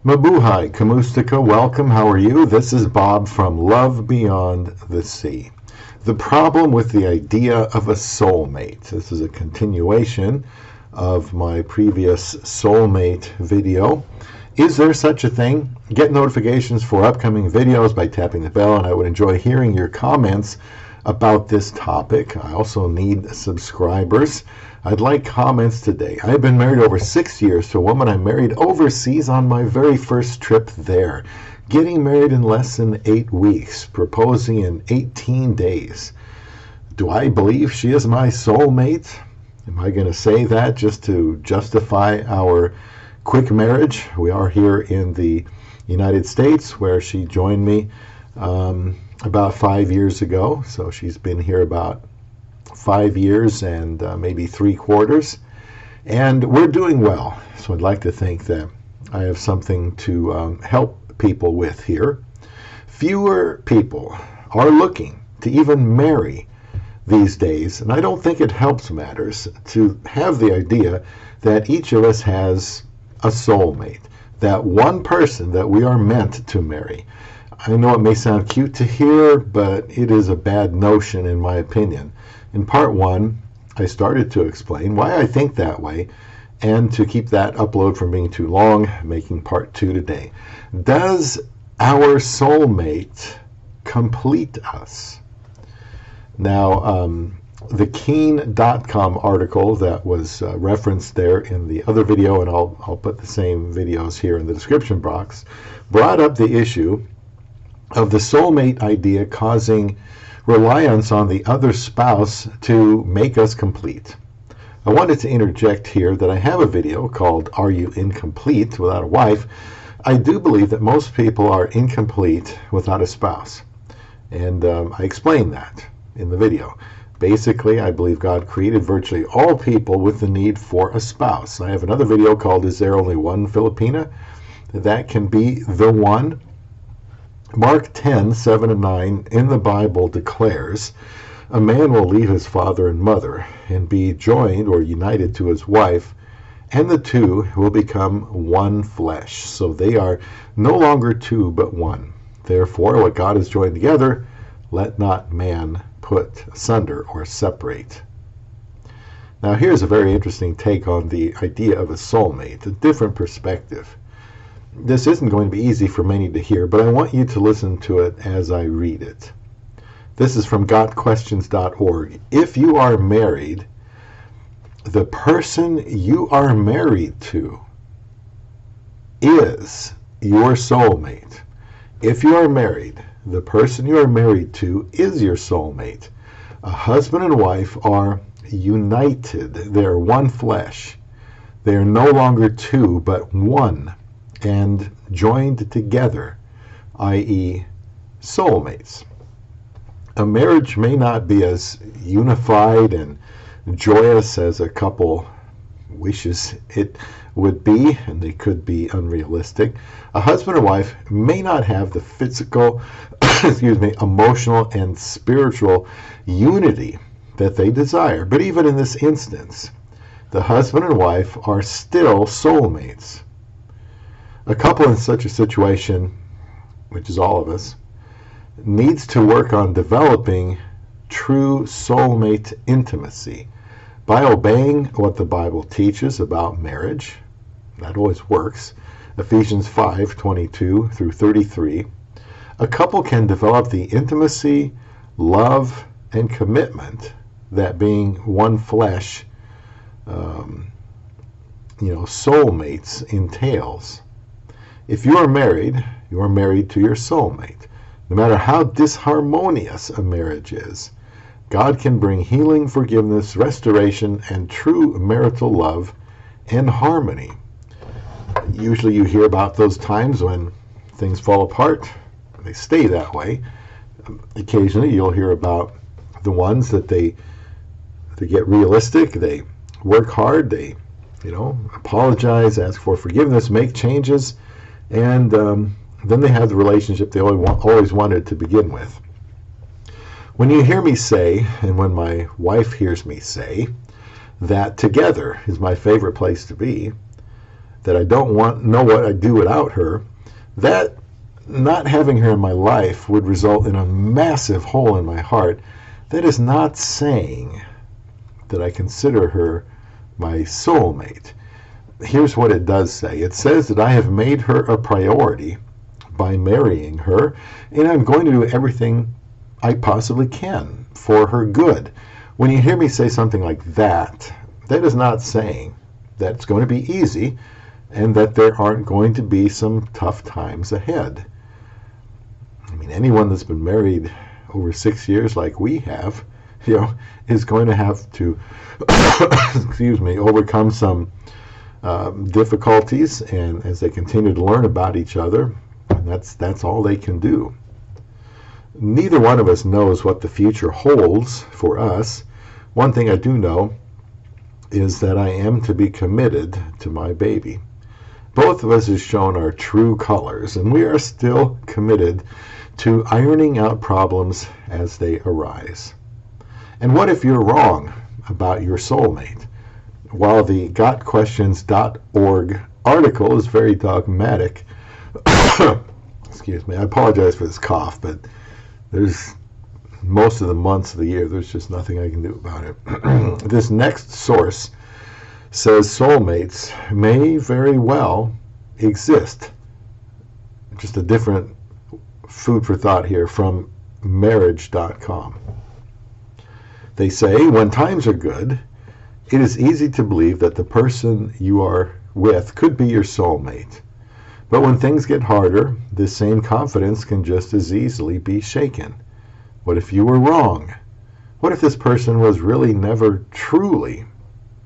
Mabuhay, Kamustika, welcome. How are you? This is Bob from Love Beyond the Sea. The problem with the idea of a soulmate. This is a continuation of my previous soulmate video. Is there such a thing? Get notifications for upcoming videos by tapping the bell, and I would enjoy hearing your comments about this topic. I also need subscribers. I'd like comments today. I've been married over 6 years to a woman I married overseas on my very first trip there. Getting married in less than 8 weeks, proposing in 18 days. Do I believe she is my soulmate? Am I going to say that just to justify our quick marriage? We are here in the United States where she joined me about 5 years ago. So she's been here about 5 years and maybe 3/4. And we're doing well. So I'd like to think that I have something to help people with here. Fewer people are looking to even marry these days, and I don't think it helps matters to have the idea that each of us has a soulmate, that one person that we are meant to marry. I know it may sound cute to hear, but it is a bad notion in my opinion. In part 1, I started to explain why I think that way, and to keep that upload from being too long, making part 2 today. Does our soulmate complete us? Now, the Keen.com article that was referenced there in the other video, and I'll put the same videos here in the description box, brought up the issue of the soulmate idea causing reliance on the other spouse to make us complete. I wanted to interject here that I have a video called Are You Incomplete Without a Wife? I do believe that most people are incomplete without a spouse. And I explain that in the video. Basically, I believe God created virtually all people with the need for a spouse. I have another video called Is There Only One Filipina? That can be the one. Mark 10:7-9 in the Bible declares, a man will leave his father and mother and be joined or united to his wife, and the two will become one flesh. So they are no longer two, but one. Therefore, what God has joined together, let not man put asunder or separate. Now, here's a very interesting take on the idea of a soulmate, a different perspective. This isn't going to be easy for many to hear, but I want you to listen to it as I read it. This is from gotquestions.org. If you are married, the person you are married to is your soulmate. If you are married, the person you are married to is your soulmate. A husband and wife are united. They are one flesh. They are no longer two, but one, and joined together, i.e. soulmates. A marriage may not be as unified and joyous as a couple wishes it would be, and they could be unrealistic. A husband and wife may not have the physical, emotional and spiritual unity that they desire. But even in this instance, the husband and wife are still soulmates. A couple in such a situation, which is all of us, needs to work on developing true soulmate intimacy by obeying what the Bible teaches about marriage. That always works. Ephesians 5:22-33. A couple can develop the intimacy, love, and commitment that being one flesh, soulmates entails. If you are married to your soulmate. No matter how disharmonious a marriage is, God can bring healing, forgiveness, restoration, and true marital love and harmony. Usually you hear about those times when things fall apart. They stay that way. Occasionally you'll hear about the ones that they get realistic, they work hard, they apologize, ask for forgiveness, make changes, and then they have the relationship they always wanted to begin with. When you hear me say, and when my wife hears me say, that together is my favorite place to be, that I don't know what I'd do without her, that not having her in my life would result in a massive hole in my heart. That is not saying that I consider her my soulmate. Here's what it does say. It says that I have made her a priority by marrying her, and I'm going to do everything I possibly can for her good. When you hear me say something like that, that is not saying that it's going to be easy and that there aren't going to be some tough times ahead. I mean, anyone that's been married over 6 years like we have, is going to have to, overcome some difficulties, and as they continue to learn about each other, and that's all they can do. Neither one of us knows what the future holds for us. One thing I do know is that I am to be committed to my baby. Both of us have shown our true colors, and we are still committed to ironing out problems as they arise. And what if you're wrong about your soulmate? While the gotquestions.org article is very dogmatic, excuse me, I apologize for this cough, but there's most of the months of the year, there's just nothing I can do about it. This next source says soulmates may very well exist. Just a different food for thought here from marriage.com. They say, when times are good, it is easy to believe that the person you are with could be your soulmate. But when things get harder, this same confidence can just as easily be shaken. What if you were wrong? What if this person was really never truly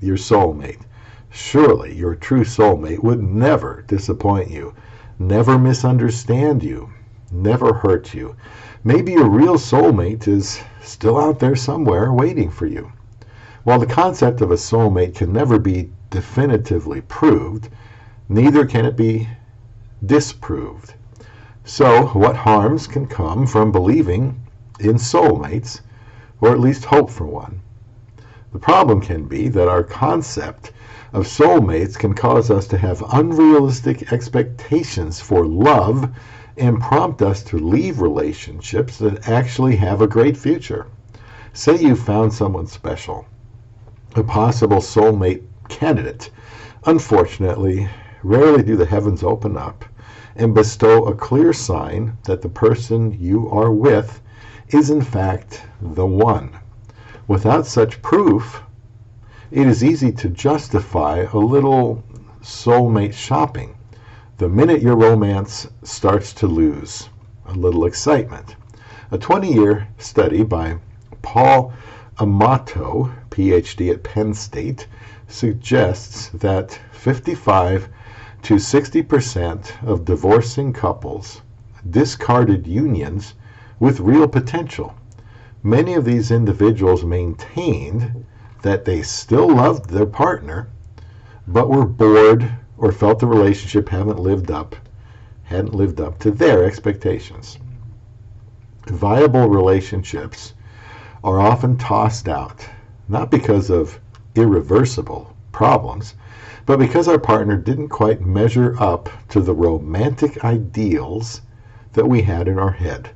your soulmate? Surely your true soulmate would never disappoint you, never misunderstand you, never hurt you. Maybe your real soulmate is still out there somewhere waiting for you. While the concept of a soulmate can never be definitively proved, neither can it be disproved. So, what harms can come from believing in soulmates, or at least hope for one? The problem can be that our concept of soulmates can cause us to have unrealistic expectations for love and prompt us to leave relationships that actually have a great future. Say you found someone special, a possible soulmate candidate. Unfortunately, rarely do the heavens open up and bestow a clear sign that the person you are with is in fact the one. Without such proof, it is easy to justify a little soulmate shopping the minute your romance starts to lose a little excitement. A 20-year study by Paul Amato, PhD at Penn State, suggests that 55 to 60% of divorcing couples discarded unions with real potential. Many of these individuals maintained that they still loved their partner, but were bored or felt the relationship hadn't lived up to their expectations. Viable relationships are often tossed out, not because of irreversible problems, but because our partner didn't quite measure up to the romantic ideals that we had in our head,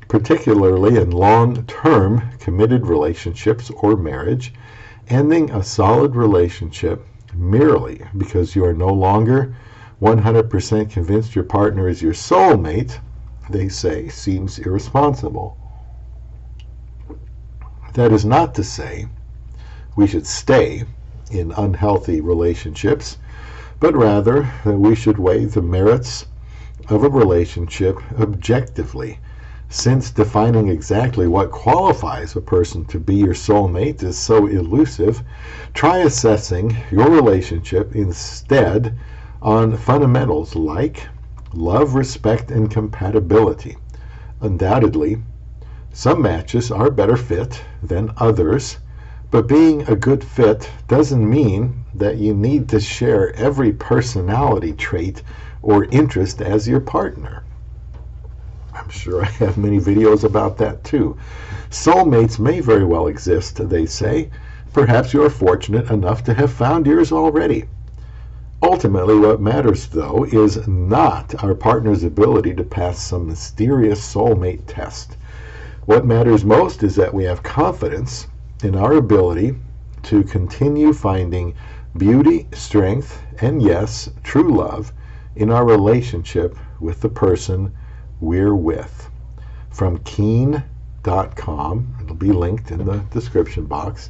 particularly in long-term committed relationships or marriage. Ending a solid relationship merely because you are no longer 100% convinced your partner is your soulmate, they say, seems irresponsible. That is not to say we should stay in unhealthy relationships, but rather that we should weigh the merits of a relationship objectively. Since defining exactly what qualifies a person to be your soulmate is so elusive, try assessing your relationship instead on fundamentals like love, respect, and compatibility. Undoubtedly, some matches are better fit than others, but being a good fit doesn't mean that you need to share every personality trait or interest as your partner. I'm sure I have many videos about that too. Soulmates may very well exist, they say. Perhaps you are fortunate enough to have found yours already. Ultimately, what matters, though, is not our partner's ability to pass some mysterious soulmate test. What matters most is that we have confidence in our ability to continue finding beauty, strength, and yes, true love in our relationship with the person we're with. From Keen.com, it'll be linked in the description box,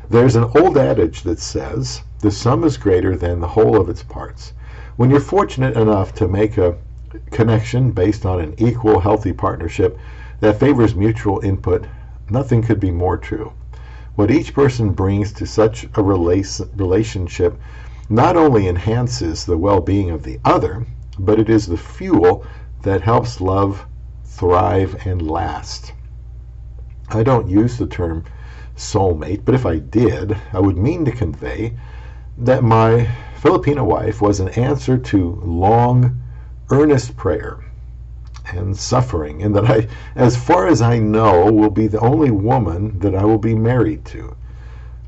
there's an old adage that says, the sum is greater than the whole of its parts. When you're fortunate enough to make a connection based on an equal, healthy partnership that favors mutual input, nothing could be more true. What each person brings to such a relationship not only enhances the well-being of the other, but it is the fuel that helps love thrive and last. I don't use the term soulmate, but if I did, I would mean to convey that my Filipina wife was an answer to long, earnest prayer and suffering, and that I, as far as I know, will be the only woman that I will be married to.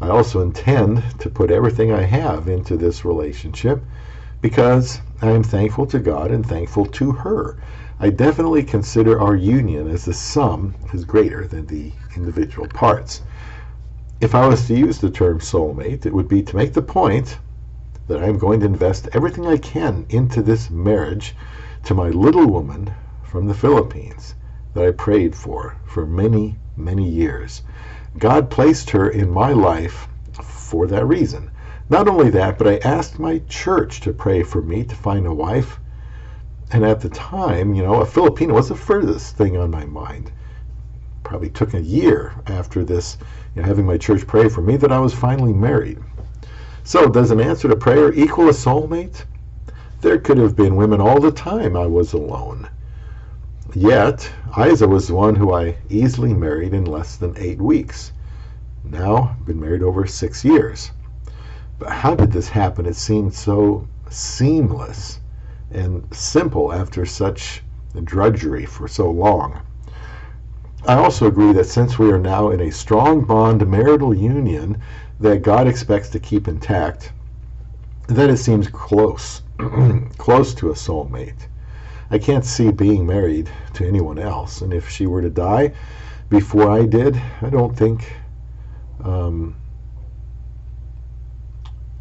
I also intend to put everything I have into this relationship because I am thankful to God and thankful to her. I definitely consider our union as the sum is greater than the individual parts. If I was to use the term soulmate, it would be to make the point that I am going to invest everything I can into this marriage to my little woman from the Philippines that I prayed for many, many years. God placed her in my life for that reason. Not only that, but I asked my church to pray for me to find a wife. And at the time, a Filipina was the furthest thing on my mind. Probably took a year after this, having my church pray for me, that I was finally married. So, does an answer to prayer equal a soulmate? There could have been women all the time I was alone. Yet, Isa was the one who I easily married in less than 8 weeks. Now, I've been married over 6 years. But how did this happen? It seemed so seamless and simple after such drudgery for so long. I also agree that since we are now in a strong bond marital union that God expects to keep intact, that it seems close, close to a soulmate. I can't see being married to anyone else, and if she were to die before I did, I don't think,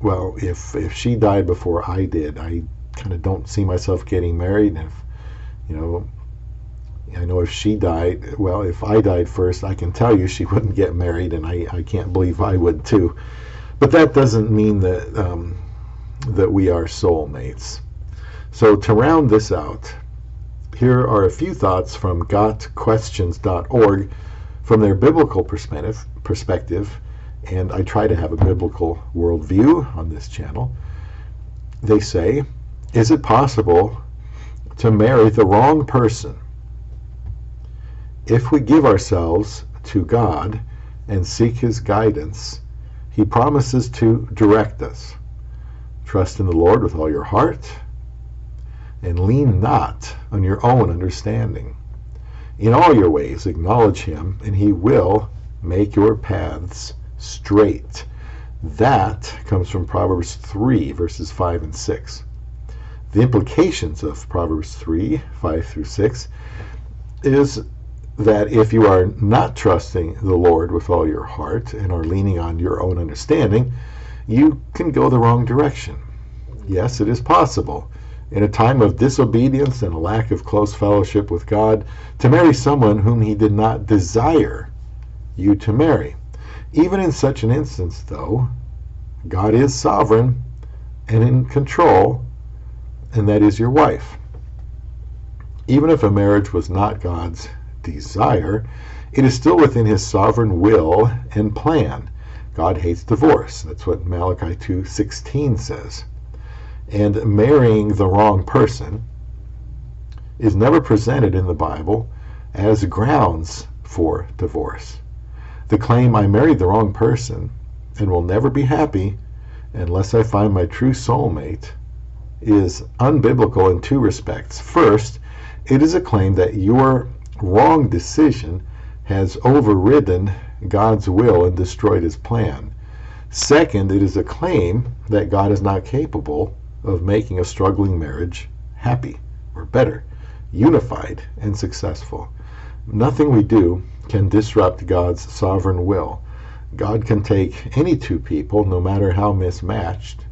if she died before I did, I kind of don't see myself getting married. And I know if she died, if I died first, I can tell you she wouldn't get married, and I can't believe I would too. But that doesn't mean that that we are soulmates. So to round this out, here are a few thoughts from gotquestions.org from their biblical perspective, and I try to have a biblical worldview on this channel. They say, is it possible to marry the wrong person? If we give ourselves to God and seek His guidance, He promises to direct us. Trust in the Lord with all your heart, and lean not on your own understanding. In all your ways acknowledge Him, and He will make your paths straight. That comes from Proverbs 3, verses 5 and 6. The implications of Proverbs 3, 5 through 6 is that if you are not trusting the Lord with all your heart and are leaning on your own understanding, you can go the wrong direction. Yes, it is possible, in a time of disobedience and a lack of close fellowship with God, to marry someone whom He did not desire you to marry. Even in such an instance, though, God is sovereign and in control, and that is your wife. Even if a marriage was not God's desire, it is still within His sovereign will and plan. God hates divorce. That's what Malachi 2:16 says. And marrying the wrong person is never presented in the Bible as grounds for divorce. The claim, I married the wrong person and will never be happy unless I find my true soulmate, is unbiblical in two respects. First, it is a claim that your wrong decision has overridden God's will and destroyed His plan. Second, it is a claim that God is not capable of making a struggling marriage happy, or better, unified and successful. Nothing we do can disrupt God's sovereign will. God can take any two people, no matter how mismatched,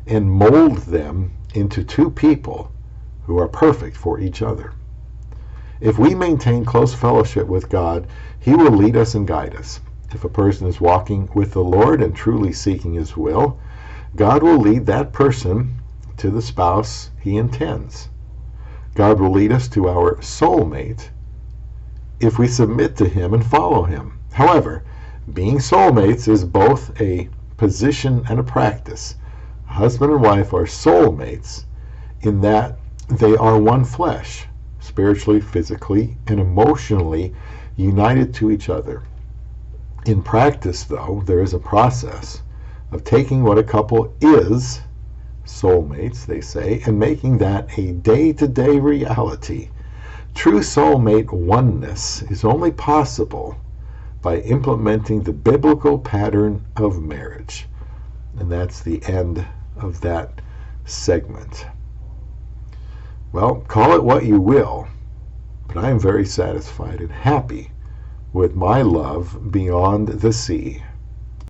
and mold them into two people who are perfect for each other. If we maintain close fellowship with God, He will lead us and guide us. If a person is walking with the Lord and truly seeking His will, God will lead that person to the spouse He intends. God will lead us to our soulmate if we submit to Him and follow Him. However, being soulmates is both a position and a practice. Husband and wife are soulmates in that they are one flesh, spiritually, physically, and emotionally united to each other. In practice, though, there is a process of taking what a couple is, soulmates, they say, and making that a day-to-day reality. True soulmate oneness is only possible by implementing the biblical pattern of marriage. And that's the end of that segment. Well, call it what you will, but I am very satisfied and happy with my love beyond the sea.